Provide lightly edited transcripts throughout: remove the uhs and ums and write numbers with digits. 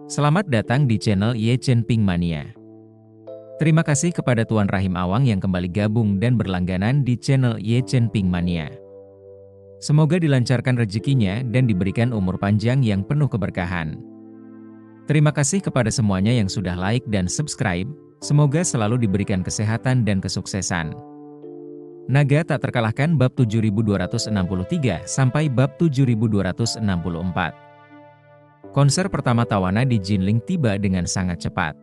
Selamat datang di channel Ye Chen Ping Mania. Terima kasih kepada Tuan Rahim Awang yang kembali gabung dan berlangganan di channel Ye Chen Ping Mania. Semoga dilancarkan rezekinya dan diberikan umur panjang yang penuh keberkahan. Terima kasih kepada semuanya yang sudah like dan subscribe, semoga selalu diberikan kesehatan dan kesuksesan. Naga tak terkalahkan bab 7263 sampai bab 7264. Konser pertama Tawana di Jinling tiba dengan sangat cepat.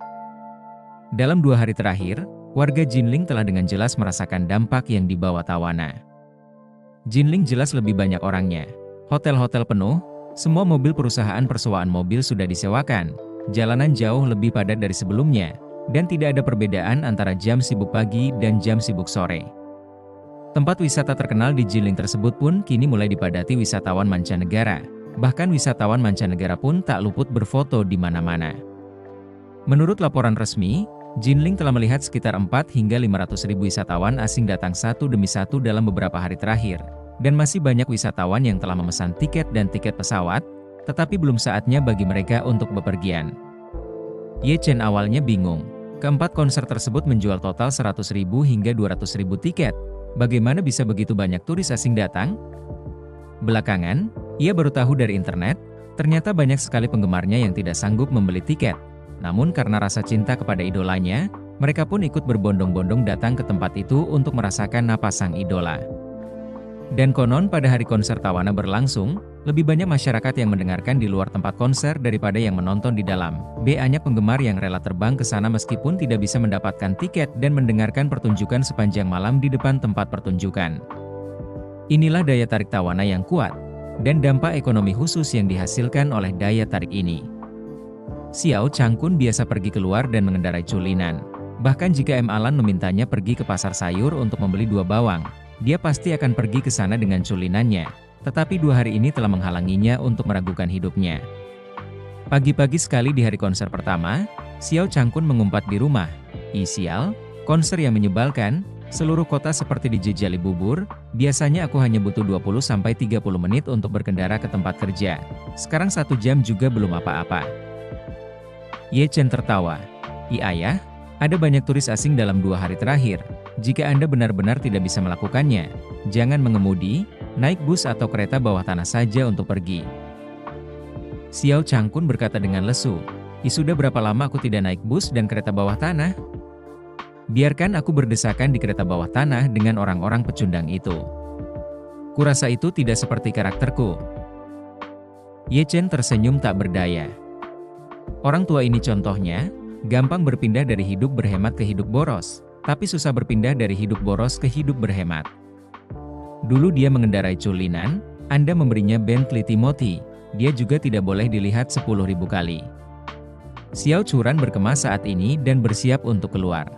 Dalam 2 hari terakhir, warga Jinling telah dengan jelas merasakan dampak yang dibawa Tawana. Jinling jelas lebih banyak orangnya. Hotel-hotel penuh, semua mobil perusahaan persewaan mobil sudah disewakan, jalanan jauh lebih padat dari sebelumnya, dan tidak ada perbedaan antara jam sibuk pagi dan jam sibuk sore. Tempat wisata terkenal di Jinling tersebut pun kini mulai dipadati wisatawan mancanegara. Bahkan wisatawan mancanegara pun tak luput berfoto di mana-mana. Menurut laporan resmi, Jinling telah melihat sekitar 4 hingga 500 ribu wisatawan asing datang satu demi satu dalam beberapa hari terakhir. Dan masih banyak wisatawan yang telah memesan tiket dan tiket pesawat, tetapi belum saatnya bagi mereka untuk bepergian. Ye Chen awalnya bingung. Keempat konser tersebut menjual total 100 ribu hingga 200 ribu tiket. Bagaimana bisa begitu banyak turis asing datang? Belakangan, ia baru tahu dari internet, ternyata banyak sekali penggemarnya yang tidak sanggup membeli tiket. Namun karena rasa cinta kepada idolanya, mereka pun ikut berbondong-bondong datang ke tempat itu untuk merasakan napas sang idola. Dan konon pada hari konser Tawana berlangsung, lebih banyak masyarakat yang mendengarkan di luar tempat konser daripada yang menonton di dalam. Banyak penggemar yang rela terbang ke sana meskipun tidak bisa mendapatkan tiket dan mendengarkan pertunjukan sepanjang malam di depan tempat pertunjukan. Inilah daya tarik Tawana yang kuat, dan dampak ekonomi khusus yang dihasilkan oleh daya tarik ini. Xiao Changkun biasa pergi keluar dan mengendarai culinan. Bahkan jika Alan memintanya pergi ke pasar sayur untuk membeli 2 bawang, dia pasti akan pergi ke sana dengan culinannya. Tetapi 2 hari ini telah menghalanginya untuk meragukan hidupnya. Pagi-pagi sekali di hari konser pertama, Xiao Changkun mengumpat di rumah. Sial, konser yang menyebalkan. Seluruh kota seperti dijejali bubur, biasanya aku hanya butuh 20-30 menit untuk berkendara ke tempat kerja. Sekarang 1 jam juga belum apa-apa. Ye Chen tertawa. Ayah, ada banyak turis asing dalam 2 hari terakhir. Jika Anda benar-benar tidak bisa melakukannya, jangan mengemudi, naik bus atau kereta bawah tanah saja untuk pergi. Xiao Changkun berkata dengan lesu. Sudah berapa lama aku tidak naik bus dan kereta bawah tanah? Biarkan aku berdesakan di kereta bawah tanah dengan orang-orang pecundang itu. Kurasa itu tidak seperti karakterku. Ye Chen tersenyum tak berdaya. Orang tua ini contohnya, gampang berpindah dari hidup berhemat ke hidup boros, tapi susah berpindah dari hidup boros ke hidup berhemat. Dulu dia mengendarai culinan, Anda memberinya Bentley Timothy, dia juga tidak boleh dilihat 10.000 kali. Xiao Churan berkemas saat ini dan bersiap untuk keluar.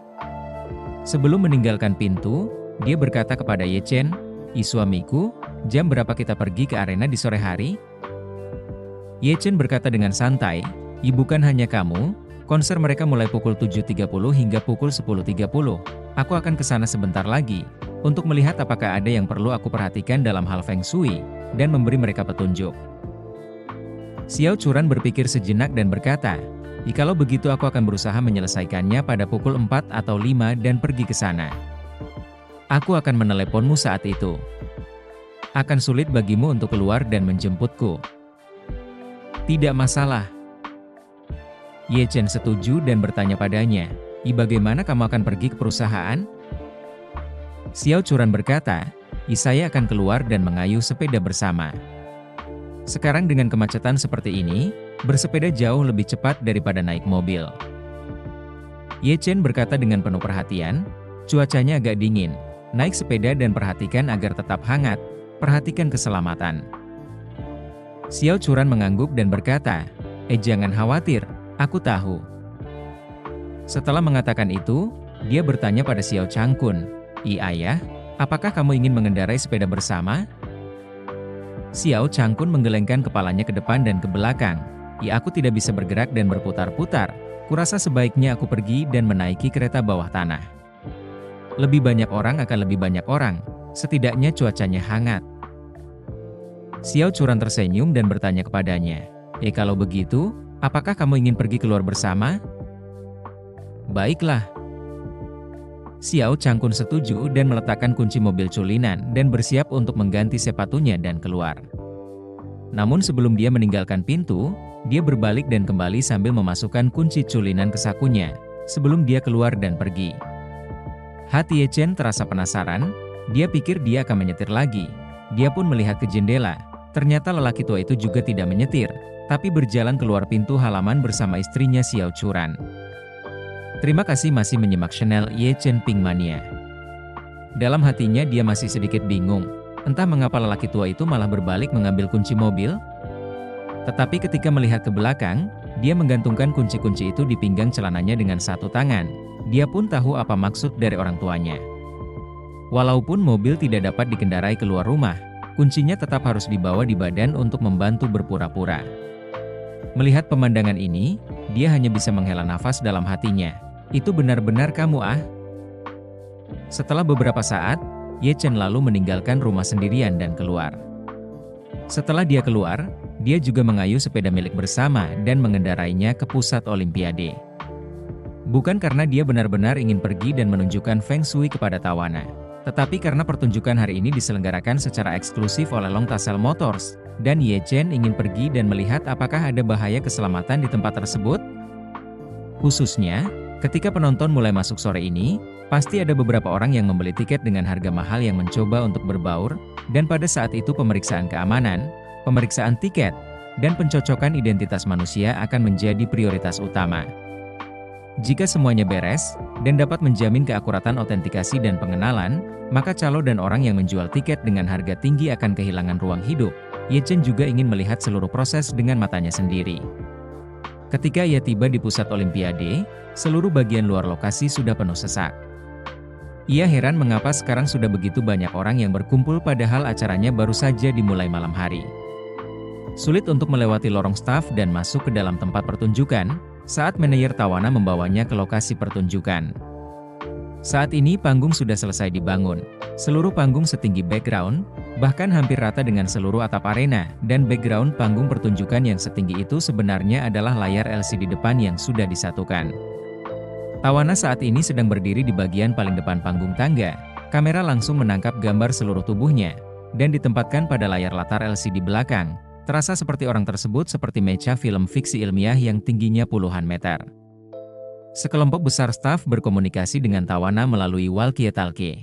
Sebelum meninggalkan pintu, dia berkata kepada Ye Chen, suamiku, jam berapa kita pergi ke arena di sore hari? Ye Chen berkata dengan santai, bukan hanya kamu, konser mereka mulai pukul 7.30 hingga pukul 10.30. Aku akan ke sana sebentar lagi, untuk melihat apakah ada yang perlu aku perhatikan dalam hal Feng Shui, dan memberi mereka petunjuk. Xiao Churan berpikir sejenak dan berkata, kalau begitu aku akan berusaha menyelesaikannya pada pukul 4 atau 5 dan pergi ke sana. Aku akan meneleponmu saat itu. Akan sulit bagimu untuk keluar dan menjemputku. Tidak masalah. Ye Chen setuju dan bertanya padanya, bagaimana kamu akan pergi ke perusahaan? Xiao Churan berkata, saya akan keluar dan mengayuh sepeda bersama. Sekarang dengan kemacetan seperti ini, bersepeda jauh lebih cepat daripada naik mobil. Ye Chen berkata dengan penuh perhatian, cuacanya agak dingin, naik sepeda dan perhatikan agar tetap hangat, perhatikan keselamatan. Xiao Churan mengangguk dan berkata, jangan khawatir, aku tahu. Setelah mengatakan itu, dia bertanya pada Xiao Changkun, ayah, apakah kamu ingin mengendarai sepeda bersama? Xiao Changkun menggelengkan kepalanya ke depan dan ke belakang. Aku tidak bisa bergerak dan berputar-putar. Kurasa sebaiknya aku pergi dan menaiki kereta bawah tanah. Lebih banyak orang akan lebih banyak orang. Setidaknya cuacanya hangat. Xiao Churan tersenyum dan bertanya kepadanya, kalau begitu, Apakah kamu ingin pergi keluar bersama? Baiklah. Xiao Changkun setuju dan meletakkan kunci mobil Culinan dan bersiap untuk mengganti sepatunya dan keluar. Namun sebelum dia meninggalkan pintu, dia berbalik dan kembali sambil memasukkan kunci Culinan ke sakunya, sebelum dia keluar dan pergi. Hati Ye Chen terasa penasaran, dia pikir dia akan menyetir lagi. Dia pun melihat ke jendela, ternyata lelaki tua itu juga tidak menyetir, tapi berjalan keluar pintu halaman bersama istrinya Xiao Churan. Terima kasih masih menyimak channel Ye Chen Pink Mania. Dalam hatinya dia masih sedikit bingung, entah mengapa lelaki tua itu malah berbalik mengambil kunci mobil. Tetapi ketika melihat ke belakang, dia menggantungkan kunci-kunci itu di pinggang celananya dengan satu tangan. Dia pun tahu apa maksud dari orang tuanya. Walaupun mobil tidak dapat dikendarai keluar rumah, kuncinya tetap harus dibawa di badan untuk membantu berpura-pura. Melihat pemandangan ini, dia hanya bisa menghela nafas dalam hatinya. Itu benar-benar kamu ah? Setelah beberapa saat, Ye Chen lalu meninggalkan rumah sendirian dan keluar. Setelah dia keluar, dia juga mengayuh sepeda milik bersama dan mengendarainya ke pusat Olimpiade. Bukan karena dia benar-benar ingin pergi dan menunjukkan Feng Shui kepada Tawana, tetapi karena pertunjukan hari ini diselenggarakan secara eksklusif oleh Long Tassel Motors, dan Ye Chen ingin pergi dan melihat apakah ada bahaya keselamatan di tempat tersebut. Khususnya, ketika penonton mulai masuk sore ini, pasti ada beberapa orang yang membeli tiket dengan harga mahal yang mencoba untuk berbaur, dan pada saat itu pemeriksaan keamanan, pemeriksaan tiket, dan pencocokan identitas manusia akan menjadi prioritas utama. Jika semuanya beres, dan dapat menjamin keakuratan autentikasi dan pengenalan, maka calo dan orang yang menjual tiket dengan harga tinggi akan kehilangan ruang hidup. Ye Chen juga ingin melihat seluruh proses dengan matanya sendiri. Ketika ia tiba di pusat Olimpiade, seluruh bagian luar lokasi sudah penuh sesak. Ia heran mengapa sekarang sudah begitu banyak orang yang berkumpul padahal acaranya baru saja dimulai malam hari. Sulit untuk melewati lorong staf dan masuk ke dalam tempat pertunjukan, saat manajer Tawana membawanya ke lokasi pertunjukan. Saat ini panggung sudah selesai dibangun, seluruh panggung setinggi background, bahkan hampir rata dengan seluruh atap arena, dan background panggung pertunjukan yang setinggi itu sebenarnya adalah layar LCD depan yang sudah disatukan. Tawana saat ini sedang berdiri di bagian paling depan panggung tangga, kamera langsung menangkap gambar seluruh tubuhnya, dan ditempatkan pada layar latar LCD belakang, terasa seperti orang tersebut seperti mecha film fiksi ilmiah yang tingginya puluhan meter. Sekelompok besar staf berkomunikasi dengan Tawana melalui walkie-talkie.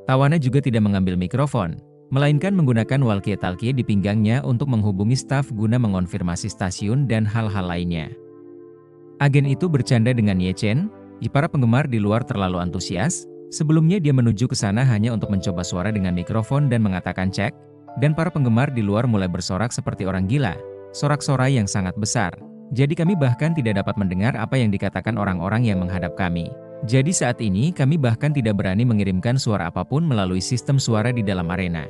Tawana juga tidak mengambil mikrofon, melainkan menggunakan walkie-talkie di pinggangnya untuk menghubungi staf guna mengonfirmasi stasiun dan hal-hal lainnya. Agen itu bercanda dengan Ye Chen, para penggemar di luar terlalu antusias, sebelumnya dia menuju ke sana hanya untuk mencoba suara dengan mikrofon dan mengatakan cek, dan para penggemar di luar mulai bersorak seperti orang gila, sorak-sorai yang sangat besar. Jadi kami bahkan tidak dapat mendengar apa yang dikatakan orang-orang yang menghadap kami. Jadi saat ini kami bahkan tidak berani mengirimkan suara apapun melalui sistem suara di dalam arena.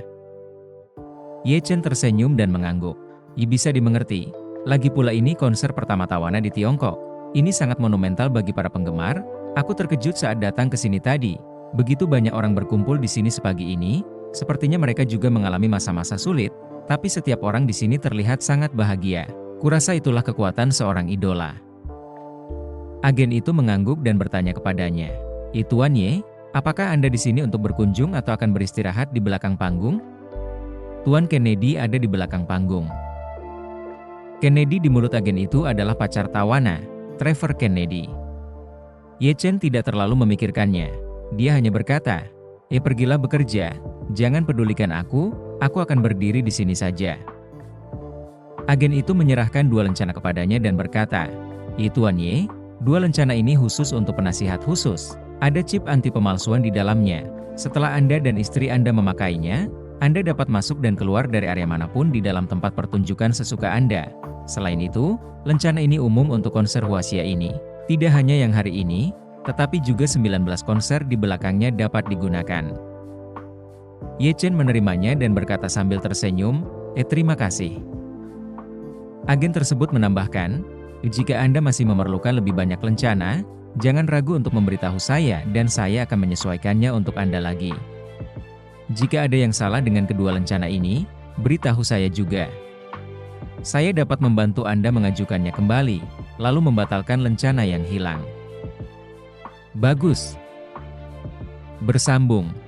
Ye Chen tersenyum dan mengangguk. Bisa dimengerti. Lagi pula ini konser pertama Tawana di Tiongkok. Ini sangat monumental bagi para penggemar. Aku terkejut saat datang ke sini tadi. Begitu banyak orang berkumpul di sini sepagi ini. Sepertinya mereka juga mengalami masa-masa sulit. Tapi setiap orang di sini terlihat sangat bahagia. Kurasa itulah kekuatan seorang idola. Agen itu mengangguk dan bertanya kepadanya, Tuan Ye, apakah Anda di sini untuk berkunjung atau akan beristirahat di belakang panggung? Tuan Kennedy ada di belakang panggung. Kennedy di mulut agen itu adalah pacar Tawana, Trevor Kennedy. Ye Chen tidak terlalu memikirkannya. Dia hanya berkata, pergilah bekerja, jangan pedulikan aku akan berdiri di sini saja. Agen itu menyerahkan dua lencana kepadanya dan berkata, Tuan Ye, dua lencana ini khusus untuk penasihat khusus. Ada chip anti pemalsuan di dalamnya. Setelah Anda dan istri Anda memakainya, Anda dapat masuk dan keluar dari area manapun di dalam tempat pertunjukan sesuka Anda. Selain itu, lencana ini umum untuk konser Huaxia ini. Tidak hanya yang hari ini, tetapi juga 19 konser di belakangnya dapat digunakan. Ye Chen menerimanya dan berkata sambil tersenyum, terima kasih. Agen tersebut menambahkan, jika Anda masih memerlukan lebih banyak lencana, jangan ragu untuk memberitahu saya dan saya akan menyesuaikannya untuk Anda lagi. Jika ada yang salah dengan kedua lencana ini, beritahu saya juga. Saya dapat membantu Anda mengajukannya kembali, lalu membatalkan rencana yang hilang. Bagus. Bersambung.